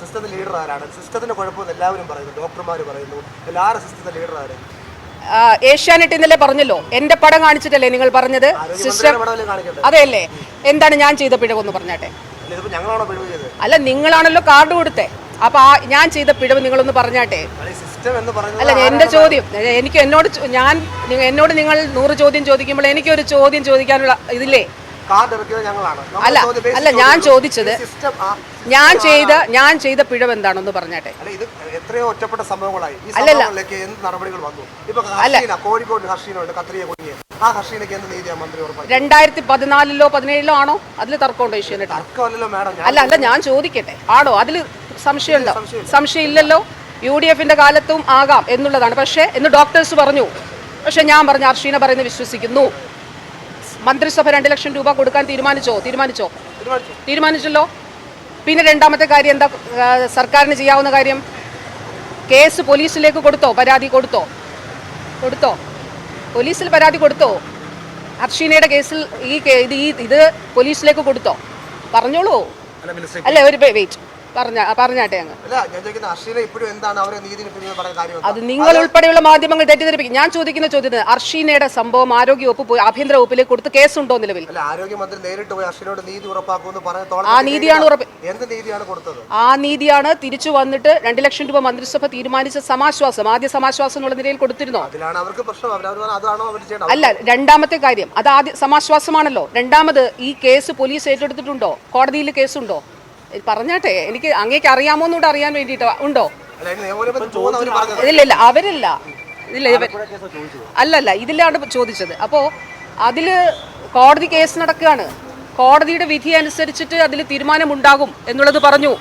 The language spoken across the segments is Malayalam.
സിസ്റ്റത്തിന്റെ ലീഡർ ആരാണ്? സിസ്റ്റത്തിന്റെ കുഴപ്പമെന്ന് എല്ലാവരും പറയുന്നു, ഡോക്ടർമാർ പറയുന്നു. എല്ലാവരും സിസ്റ്റത്തിന്റെ ലീഡർ ആരാണ്? ഏഷ്യാനെറ്റ് ഇന്നലെ പറഞ്ഞല്ലോ, എന്റെ പടം കാണിച്ചിട്ടല്ലേ നിങ്ങൾ പറഞ്ഞത്? സിസ്റ്റം അതെയല്ലേ? എന്താണ് ഞാൻ ചെയ്ത പിഴവെന്ന് പറഞ്ഞാട്ടെ. അല്ല, നിങ്ങളാണല്ലോ കാർഡ് കൊടുത്തേ. അപ്പൊ ഞാൻ ചെയ്ത പിഴവ് നിങ്ങളൊന്ന് പറഞ്ഞാട്ടെ. അല്ല, എന്റെ ചോദ്യം എനിക്ക് എന്നോട് നിങ്ങൾ 100 ചോദ്യം ചോദിക്കുമ്പോൾ എനിക്കൊരു ചോദ്യം ചോദിക്കാനുള്ള ഇതില്ലേ? അല്ല ഞാൻ ചോദിച്ചത് ഞാൻ ചെയ്ത പിഴവ് എന്താണെന്ന് പറഞ്ഞാട്ടെ. എത്രയോ ഒറ്റപ്പെട്ട സംഭവങ്ങളായി. അല്ലല്ല, നടപടികൾ വന്നു. ഇപ്പൊ കോഴിക്കോട് ഹർഷീനുണ്ട്, കത്രിയെ കുടുങ്ങിയ ആ ഹർഷീനൊക്കെ എന്ത് നീതിയാണ് മന്ത്രി ഉറപ്പാക്കി? 2014-ലോ 17-ലോ ആണോ? അതിൽ തർക്കമുണ്ടോ? തർക്കമല്ലല്ലോ മാഡം. അല്ല ഞാൻ ചോദിക്കട്ടെ, ആണോ? അതിൽ സംശയമുണ്ടോ? സംശയം ഇല്ലല്ലോ. UDF-ന്റെ കാലത്തും ആകാം എന്നുള്ളതാണ്. പക്ഷേ എന്ന് ഡോക്ടേഴ്സ് പറഞ്ഞു. പക്ഷെ ഞാൻ പറഞ്ഞു ഹർഷീന പറയുന്നത് വിശ്വസിക്കുന്നു. മന്ത്രിസഭ 2 ലക്ഷം രൂപ കൊടുക്കാൻ തീരുമാനിച്ചല്ലോ. പിന്നെ രണ്ടാമത്തെ കാര്യം എന്താ സർക്കാരിന് ചെയ്യാവുന്ന കാര്യം? കേസ് പോലീസിലേക്ക് പരാതി കൊടുത്തോ? പോലീസിൽ പരാതി കൊടുത്തോ? ഹർഷീനയുടെ കേസിൽ ഇത് പോലീസിലേക്ക് കൊടുത്തോ? പറഞ്ഞോളൂ. അല്ല, ഒരു വെയിറ്റ് പറഞ്ഞാട്ടെ അങ്ങ്. അത് നിങ്ങൾ ഉൾപ്പെടെയുള്ള മാധ്യമങ്ങൾ തെറ്റിദ്ധരിപ്പിക്കും. ഞാൻ ചോദിക്കുന്ന ചോദ്യത്തിന് അർഷീനയുടെ സംഭവം ആരോഗ്യവകുപ്പ് ആഭ്യന്തര വകുപ്പിലേക്ക് കൊടുത്ത് കേസുണ്ടോ നിലവിൽ? ആരോഗ്യമന്ത്രി നേരിട്ട് പോയി അർഷീനയോട് നീതി ഉറപ്പാക്കുമെന്ന് പറഞ്ഞു. ആ നീതിയാണ് തിരിച്ചു വന്നിട്ട് 2 ലക്ഷം രൂപ മന്ത്രിസഭ തീരുമാനിച്ച സമാശ്വാസം, ആദ്യ സമാശ്വാസം എന്നുള്ള നിലയിൽ കൊടുത്തിരുന്നോ? അല്ല, രണ്ടാമത്തെ കാര്യം അത് ആദ്യ സമാശ്വാസമാണല്ലോ. രണ്ടാമത് ഈ കേസ് പോലീസ് ഏറ്റെടുത്തിട്ടുണ്ടോ? കോടതിയിൽ കേസുണ്ടോ? പറഞ്ഞാട്ടെ, എനിക്ക് അങ്ങേക്ക് അറിയാമോന്നൂടെ അറിയാൻ വേണ്ടിയിട്ട് ഉണ്ടോ? ഇല്ല, അവരല്ല. അല്ലല്ല, ഇതിലാണ് ചോദിച്ചത്. അപ്പോൾ അതിൽ കോടതി കേസ് നടക്കുകയാണ്. കോടതിയുടെ വിധി അനുസരിച്ചിട്ട് അതിൽ തീരുമാനമുണ്ടാകും എന്നുള്ളത് പറഞ്ഞു.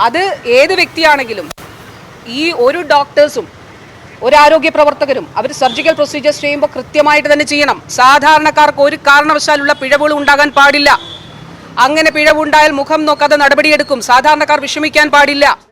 അത് ഏത് വ്യക്തിയാണെങ്കിലും, ഈ ഒരു ഡോക്ടേഴ്സും ഒരു ആരോഗ്യ പ്രവർത്തകരും അവർ സർജിക്കൽ പ്രൊസീജിയേഴ്സ് ചെയ്യുമ്പോൾ കൃത്യമായിട്ട് തന്നെ ചെയ്യണം. സാധാരണക്കാർക്ക് ഒരു കാരണവശാലുള്ള പിഴവുകൾ ഉണ്ടാകാൻ പാടില്ല. അങ്ങനെ പിഴവുണ്ടായാൽ മുഖം നോക്കാതെ നടപടിയെടുക്കും. സാധാരണക്കാർ വിഷമിക്കാൻ പാടില്ല.